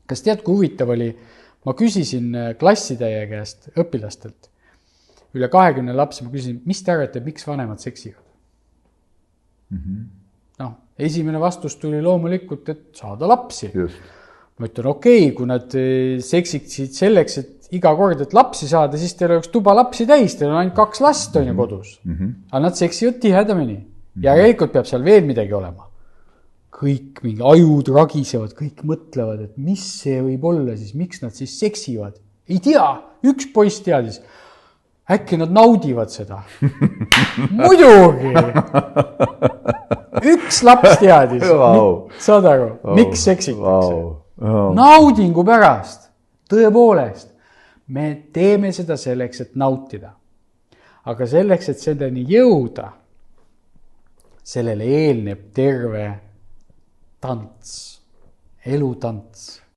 Kas tead, kui huvitav oli? Ma küsisin klassitäie käest õpilastelt. Üle 20 lapsi ma küsisin, mis te arvate, miks vanemad seksivad? Esimene vastus tuli loomulikult, et saada lapsi. Just. Ma ütlen, okei, kui nad seksiksid selleks, et iga kord, et lapsi saada, siis teil oleks tuba lapsi täis, teil on ainult 2 last on ju kodus. Aga nad seksivad tihedamini. Ja tegelikult peab seal veel midagi olema. Kõik mingi ajud ragisevad, kõik mõtlevad, et mis see võib olla siis, miks nad siis seksivad. Ei tea, üks poiss teadis. Äkki nad naudivad seda. Muidugi. Üks laps teadis. Saad aru, miks seksitakse? Naudingu pärast. Tõepoolest. Me teeme seda selleks, et nautida. Aga selleks, et selleni jõuda, sellele eelneb terve tants, elutants.